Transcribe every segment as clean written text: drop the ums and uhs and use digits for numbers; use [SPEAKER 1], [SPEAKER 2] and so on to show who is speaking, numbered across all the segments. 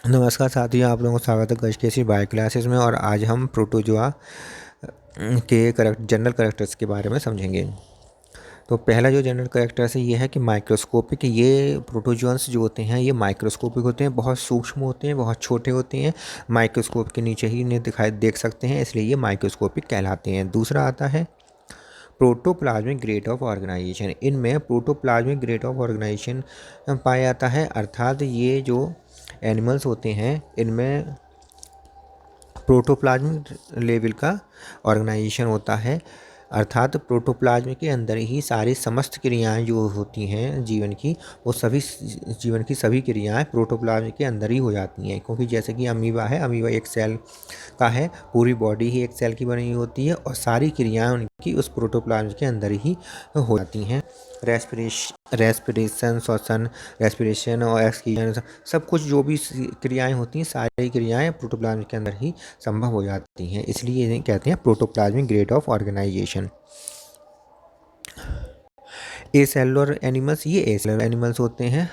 [SPEAKER 1] नमस्कार साथियों, आप लोगों का स्वागत है गजकेसी बायो क्लासेस में। और आज हम प्रोटोजोआ के जनरल कैरेक्टर्स के बारे में समझेंगे। तो पहला जो जनरल कैरेक्टर्स है ये है कि माइक्रोस्कोपिक। ये प्रोटोजोन्स जो होते हैं ये माइक्रोस्कोपिक होते हैं, बहुत सूक्ष्म होते हैं, बहुत छोटे होते हैं। माइक्रोस्कोप के नीचे ही इन्हें देख सकते हैं, इसलिए ये माइक्रोस्कोपिक कहलाते हैं। दूसरा आता है प्रोटोप्लाज्मिक ग्रेड ऑफ ऑर्गेनाइजेशन। इनमें प्रोटोप्लाज्मिक ग्रेड ऑफ ऑर्गेनाइजेशन पाया जाता है, अर्थात ये जो एनिमल्स होते हैं इनमें प्रोटोप्लाज्म लेवल का ऑर्गेनाइजेशन होता है, अर्थात प्रोटोप्लाज्म के अंदर ही सारी समस्त क्रियाएं जो होती हैं जीवन की, वो सभी जीवन की सभी क्रियाएं प्रोटोप्लाज्म के अंदर ही हो जाती हैं। क्योंकि जैसे कि अमीबा है, अमीबा एक सेल का है, पूरी बॉडी ही एक सेल की बनी हुई होती है और सारी क्रियाएं उनकी उस प्रोटोप्लाज्म के अंदर ही हो जाती हैं। रेस्पिरेशन, श्वसन, रेस्पिरेशन और एक्सक्रीशन, सब कुछ जो भी क्रियाएं होती हैं सारी क्रियाएं प्रोटोप्लाज्म के अंदर ही संभव हो जाती हैं, इसलिए इन्हें कहते हैं protoplasmic grade of organisation. Acellular animals, ये ए सेलुलर एनिमल्स होते हैं,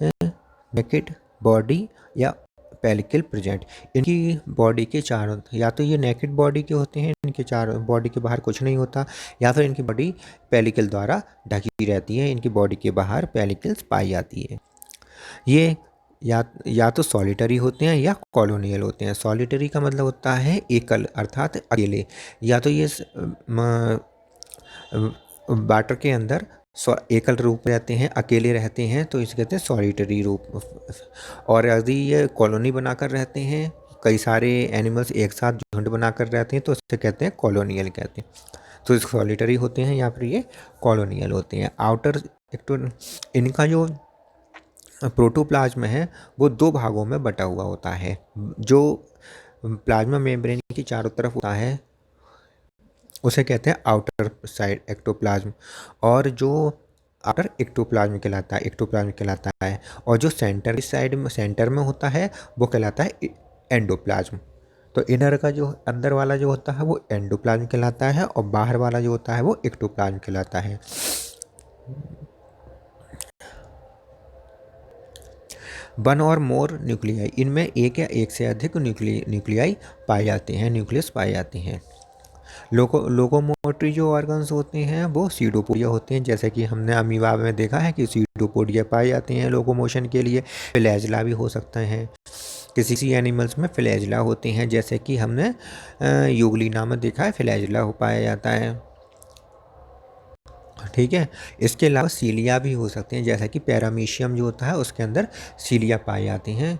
[SPEAKER 1] नेकेड बॉडी या पेलिकल प्रेजेंट। इनकी बॉडी के चारों, या तो ये नेकेड बॉडी के होते हैं, इनके चारों बॉडी के बाहर कुछ नहीं होता, या फिर इनकी बॉडी पेलिकल द्वारा ढकी रहती है, इनकी बॉडी के बाहर पेलिकल्स पाई जाती है। ये या तो सॉलिटरी होते हैं या कॉलोनियल होते हैं। सॉलिटरी का मतलब होता है एकल, अर्थात अकेले। या तो ये वाटर के अंदर एकल रूप रहते हैं, अकेले रहते हैं, तो इसे कहते हैं सॉलिटरी रूप। और यदि ये कॉलोनी बनाकर रहते हैं, कई सारे एनिमल्स एक साथ झुंड बनाकर रहते हैं, तो इसे कहते हैं कॉलोनियल कहते हैं। तो सॉलिटरी होते हैं या फिर ये कॉलोनियल होते हैं। आउटर इनका जो प्रोटोप्लाज्म है वो दो भागों में बटा हुआ होता है। जो प्लाज्मा मेम्ब्रेन की चारों तरफ होता है उसे कहते हैं आउटर साइड एक्टोप्लाज्म, और जो आउटर एक्टोप्लाज्म कहलाता है, और जो सेंटर साइड में सेंटर में होता है वो कहलाता है एंडोप्लाज्म। तो इनर का जो अंदर वाला जो होता है वो एंडोप्लाज्म कहलाता है, और बाहर वाला जो होता है वो एक्टोप्लाज्म कहलाता है। वन और मोर न्यूक्लियाई, इनमें एक या एक से अधिक न्यूक्लियाई पाए जाते हैं, न्यूक्लियस पाए जाते हैं। लोकोमोटरी जो ऑर्गन्स होते हैं वो सीडोपोडिया होते हैं, जैसे कि हमने अमीबा में देखा है कि सीडोपोडिया पाए जाते हैं लोकोमोशन के लिए। फ्लैजिला भी हो सकते हैं, किसी एनिमल्स में फ्लैजिला होते हैं, जैसे कि हमने यूग्लिना में देखा है फ्लैजिला हो पाया जाता है। ठीक है, इसके अलावा सीलिया भी हो सकते हैं, जैसा कि पैरामीशियम जो होता है उसके अंदर सीलिया पाए जाते हैं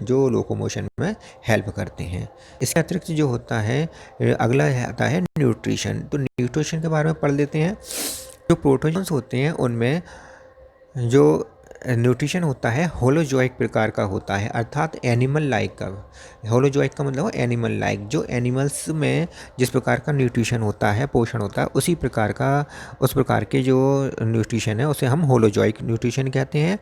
[SPEAKER 1] जो लोकोमोशन में हेल्प करते हैं। इसके अतिरिक्त जो होता है अगला आता है न्यूट्रिशन। तो न्यूट्रिशन के बारे में पढ़ लेते हैं। जो प्रोटोजन्स होते हैं उनमें जो न्यूट्रिशन होता है होलोजोइक प्रकार का होता है, अर्थात एनिमल लाइक का। होलोजोइक का मतलब एनिमल लाइक, जो एनिमल्स में जिस प्रकार का न्यूट्रिशन होता है, पोषण होता है, उस प्रकार के जो न्यूट्रिशन है उसे हम होलोजोइक न्यूट्रिशन कहते हैं।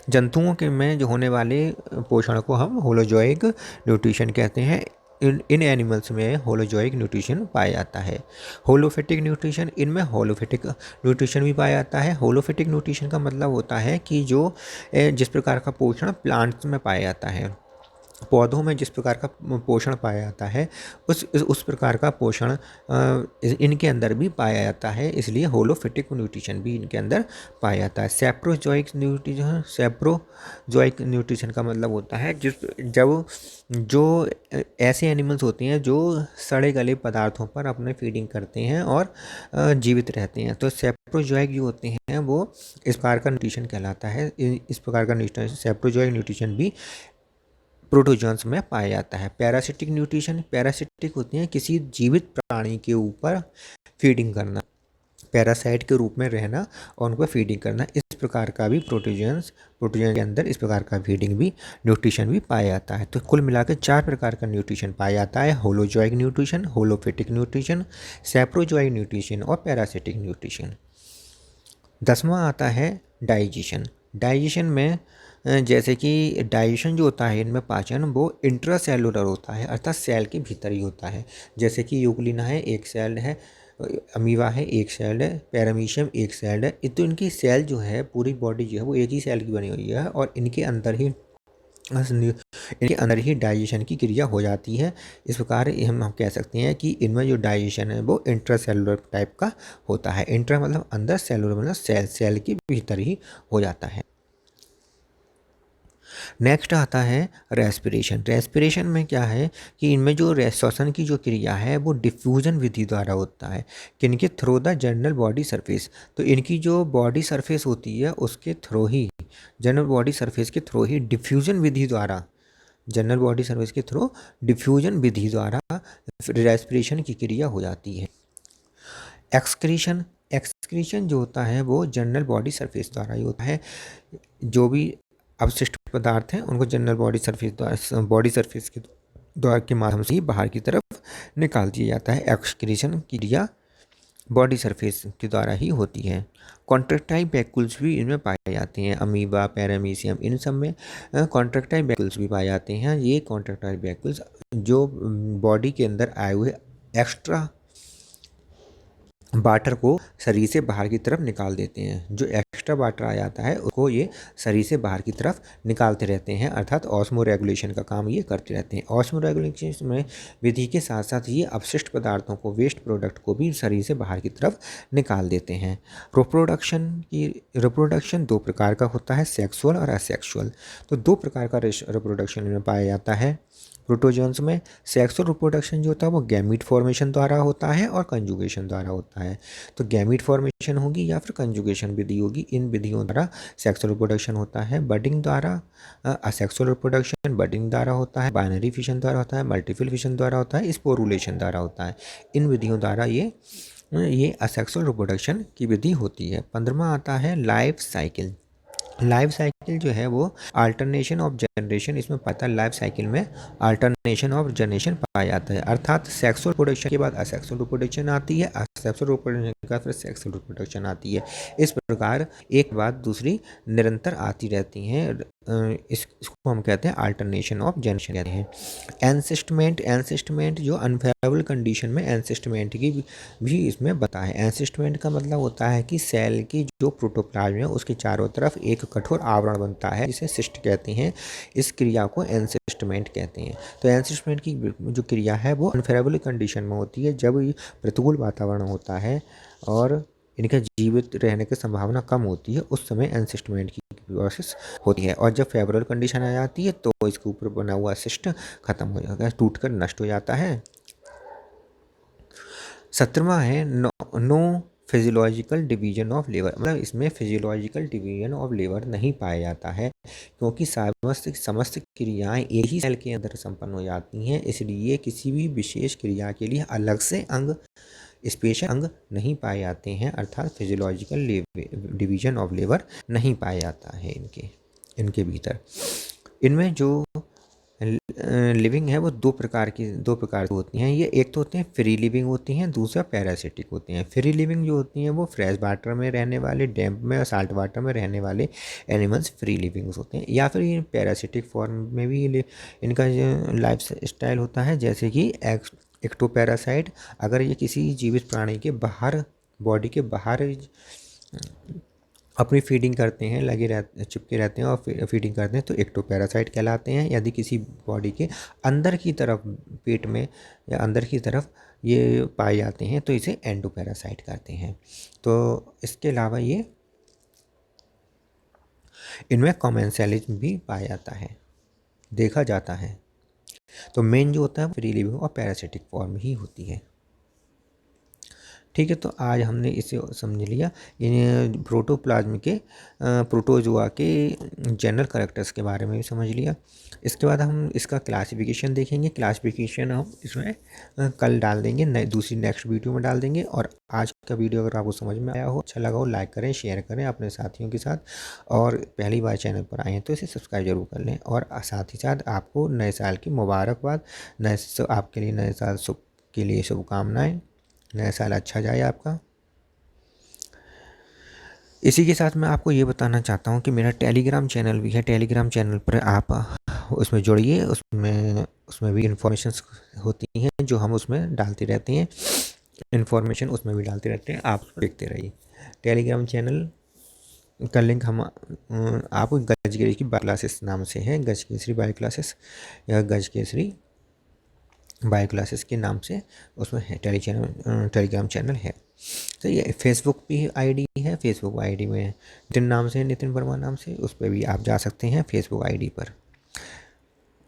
[SPEAKER 1] जंतुओं के में जो होने वाले पोषण को हम होलोजोइक न्यूट्रिशन कहते हैं। इन एनिमल्स में होलोजोइक न्यूट्रिशन पाया जाता है। होलोफिटिक न्यूट्रिशन, इनमें होलोफिटिक न्यूट्रिशन भी पाया जाता है। होलोफिटिक न्यूट्रिशन का मतलब होता है कि जो जिस प्रकार का पोषण प्लांट्स में पाया जाता है, पौधों में जिस प्रकार का पोषण पाया जाता है उस प्रकार का पोषण इनके अंदर भी पाया जाता है, इसलिए होलोफिटिक न्यूट्रिशन भी इनके अंदर पाया जाता है। सेप्रोजोइक न्यूट्रिशन का मतलब होता है जो ऐसे एनिमल्स होते हैं जो सड़े गले पदार्थों पर अपने फीडिंग करते हैं और जीवित रहते हैं। तो सेप्रोजोइक जो होते हैं वो इस प्रकार का न्यूट्रिशन कहलाता है। इस प्रकार का न्यूट्रिशन सेप्रोजोइक न्यूट्रिशन भी प्रोटोजोन्स में पाया जाता है। पैरासिटिक न्यूट्रिशन, पैरासिटिक होते हैं किसी जीवित प्राणी के ऊपर फीडिंग करना, पैरासाइट के रूप में रहना और उन पर फीडिंग करना। इस प्रकार का भी प्रोटोजोन के अंदर इस प्रकार का फीडिंग भी न्यूट्रिशन भी पाया जाता है। तो कुल मिलाकर 4 प्रकार का न्यूट्रिशन पाया जाता है: होलोजोइक न्यूट्रिशन, होलोफिटिक न्यूट्रिशन, सेप्रोजोइक न्यूट्रिशन और पैरासिटिक न्यूट्रिशन। 10वां आता है डाइजेशन। डाइजेशन में जैसे कि डाइजेशन जो होता है इनमें पाचन वो इंट्रासेलुलर होता है, अर्थात सेल के भीतर ही होता है। जैसे कि यूग्लिना है एक सेल है, अमीबा है एक सेल है, पैरामीशियम एक सेल है। तो इनकी सेल जो है पूरी बॉडी जो है वो एक ही सेल की बनी हुई है और इनके अंदर ही इनके अंदर ही डाइजेशन की क्रिया हो जाती है। इस प्रकार हम कह सकते हैं कि इनमें जो डाइजेशन है वो इंट्रासेलुलर टाइप का होता है। इंट्रा मतलब अंदर, सेलुलर मतलब सेल के भीतर ही हो जाता है। नेक्स्ट आता है रेस्पिरेशन। रेस्पिरेशन में क्या है कि इनमें जो श्वसन की जो क्रिया है वो डिफ्यूजन विधि द्वारा होता है। किनके through? The general body surface. तो इनकी जो बॉडी सरफेस होती है उसके थ्रू ही, जनरल बॉडी सरफेस के थ्रू ही डिफ्यूजन विधि द्वारा, जनरल बॉडी सरफेस के थ्रू डिफ्यूजन विधि द्वारा रेस्पिरेशन की क्रिया हो जाती है। एक्सक्रीशन, एक्सक्रीशन जो होता है वो जनरल बॉडी सरफेस द्वारा ही होता है। जो भी अवशिष्ट पदार्थ हैं उनको जनरल बॉडी सरफेस द्वारा, बॉडी सरफेस के द्वारा के माध्यम से ही बाहर की तरफ निकाल दिया जाता है। एक्सक्रीशन की क्रिया बॉडी सरफेस के द्वारा ही होती है। कॉन्ट्रैक्टाइल वैक्यूल्स भी इनमें पाए जाते हैं। अमीबा, पैरामीशियम, इन सब में कॉन्ट्रैक्टाइल वैक्यूल्स भी पाए जाते हैं। ये कॉन्ट्रैक्टाइल वैक्यूल्स जो बॉडी के अंदर आए हुए एक्स्ट्रा वाटर को शरीर से बाहर की तरफ निकाल देते हैं। जो एक्स्ट्रा वाटर आ जाता है उसको ये शरीर से बाहर की तरफ निकालते रहते हैं, अर्थात ऑस्मो रेगुलेशन का काम ये करते रहते हैं। ऑस्मो रेगुलेशन में विधि के साथ साथ ये अपशिष्ट पदार्थों को, वेस्ट प्रोडक्ट को भी शरीर से बाहर की तरफ निकाल देते हैं। रिप्रोडक्शन दो प्रकार का होता है, सेक्सुअल और असेक्सुअल। तो दो प्रकार का रिप्रोडक्शन में पाया जाता है। प्रोटोजोन्स में सेक्सुअल रिप्रोडक्शन जो होता है वो गैमीट फॉर्मेशन द्वारा होता है और कंजुगेशन द्वारा होता है। तो गैमीट फॉर्मेशन होगी या फिर कंजुगेशन विधि होगी, इन विधियों द्वारा सेक्सुअल रिप्रोडक्शन होता है। बडिंग द्वारा असेक्सुअल रिप्रोडक्शन बडिंग द्वारा होता है, बाइनरी फिशन द्वारा होता है, मल्टीपल फिशन द्वारा होता है, स्पोरुलेशन द्वारा होता है। इन विधियों द्वारा ये असेक्सुअल रिप्रोडक्शन की विधि होती है। 15वां आता है लाइफ साइकिल। लाइफ साइकिल जो है वो अल्टरनेशन ऑफ जनरेशन, इसमें पता है लाइफ साइकिल में अल्टरनेशन ऑफ जनरेशन पाया जाता है। अर्थात सेक्सुअल रिप्रोडक्शन के बाद असेक्सुअल रिप्रोडक्शन आती है, असेक्सुअल रिप्रोडक्शन के बाद फिर सेक्सुअल रिप्रोडक्शन आती है। इस प्रकार एक बाद दूसरी निरंतर आती रहती हैं। इसको हम कहते हैं अल्टरनेशन ऑफ जनरेशन कहते हैं। एंसिस्टमेंट, एंसिस्टमेंट जो अनफेवरेबल कंडीशन में एंसिस्टमेंट की भी इसमें बता है। एंसिस्टमेंट का मतलब होता है कि सेल की जो प्रोटोप्लाज्म है उसके चारों तरफ एक कठोर आवरण बनता है जिसे सिस्ट कहते हैं। इस क्रिया को एंसिस्टमेंट कहते हैं। तो एंसिस्टमेंट की जो क्रिया है वो अनफेवरेबल कंडीशन में होती है, जब प्रतिकूल वातावरण होता है और इनके जीवित रहने की संभावना कम होती है, उस समय एंसिस्टमेंट की प्रोसेस होती है। और जब फेवरेबल कंडीशन आ जाती है तो इसके ऊपर बना हुआ सिस्ट खत्म हो जाता है, टूटकर नष्ट हो जाता है। 17वां है no physiological division of labour. मतलब इसमें फिजियोलॉजिकल डिवीजन ऑफ लेबर नहीं पाया जाता है, क्योंकि समस्त क्रियाएं एक ही सेल के अंदर संपन्न हो जाती हैं। इसलिए किसी भी विशेष क्रिया के लिए अलग से अंग, स्पेशल अंग नहीं पाए जाते हैं, अर्थात फिजियोलॉजिकल डिवीजन ऑफ लेबर नहीं पाया जाता है इनके भीतर। इनमें जो लिविंग है वो दो प्रकार की होती हैं। ये एक तो होते हैं फ्री लिविंग होती हैं, दूसरा पैरासिटिक होते हैं। फ्री लिविंग जो होती हैं वो फ्रेश वाटर में रहने वाले, डैम्प में और साल्ट वाटर में रहने वाले एनिमल्स फ्री लिविंग्स होते हैं। या फिर ये पैरासिटिक फॉर्म में भी इनका लाइफ स्टाइल होता है, जैसे कि एक्टोपैरासाइट। अगर ये किसी जीवित प्राणी के बाहर, बॉडी के बाहर अपनी फीडिंग करते हैं, चिपके रहते हैं और फीडिंग करते हैं तो एक्टोपैरासाइट कहलाते हैं। यदि किसी बॉडी के अंदर की तरफ, पेट में या अंदर की तरफ ये पाए जाते हैं तो इसे एंडोपैरासाइट कहते हैं। तो इसके अलावा ये इनमें कॉमेंसैलिज्म भी पाया जाता है, देखा जाता है। तो मेन जो होता है फ्री लिविंग और पैरासिटिक फॉर्म ही होती है। ठीक है, तो आज हमने इसे समझ लिया, इन प्रोटोप्लाज्म के प्रोटोजोआ के जनरल कैरेक्टर्स के बारे में भी समझ लिया। इसके बाद हम इसका क्लासिफिकेशन देखेंगे। क्लासिफिकेशन हम इसमें कल डाल देंगे, दूसरी नेक्स्ट वीडियो में डाल देंगे। और आज का वीडियो अगर आपको समझ में आया हो, अच्छा लगा हो, लाइक करें, शेयर करें अपने साथियों के साथ। और पहली बार चैनल पर आए हैं तो इसे सब्सक्राइब जरूर कर लें। और साथ ही साथ आपको नए साल की मुबारकबाद, आपके लिए नए साल के लिए शुभकामनाएँ। नया साल अच्छा जाए आपका। इसी के साथ मैं आपको ये बताना चाहता हूँ कि मेरा टेलीग्राम चैनल भी है। टेलीग्राम चैनल पर आप उसमें जुड़िए, उसमें भी इन्फॉर्मेशंस होती हैं जो हम उसमें डालते रहते हैं। इन्फॉर्मेशन उसमें भी डालते रहते हैं, आप देखते रहिए। टेलीग्राम चैनल का लिंक हम आपको गज केसरी की बायो क्लासेस नाम से है, गज केसरी बायो क्लासेस या गज केसरी बायो क्लासेस के नाम से उसमें है, टेलीग्राम चैनल है। तो ये फेसबुक भी आईडी है, फेसबुक आईडी में नितिन नाम से, नितिन वर्मा नाम से, उस पर भी आप जा सकते हैं फेसबुक आईडी पर।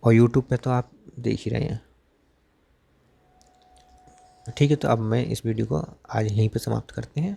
[SPEAKER 1] और यूट्यूब पे तो आप देख ही रहे हैं। ठीक है, तो अब मैं इस वीडियो को आज यहीं पर समाप्त करते हैं।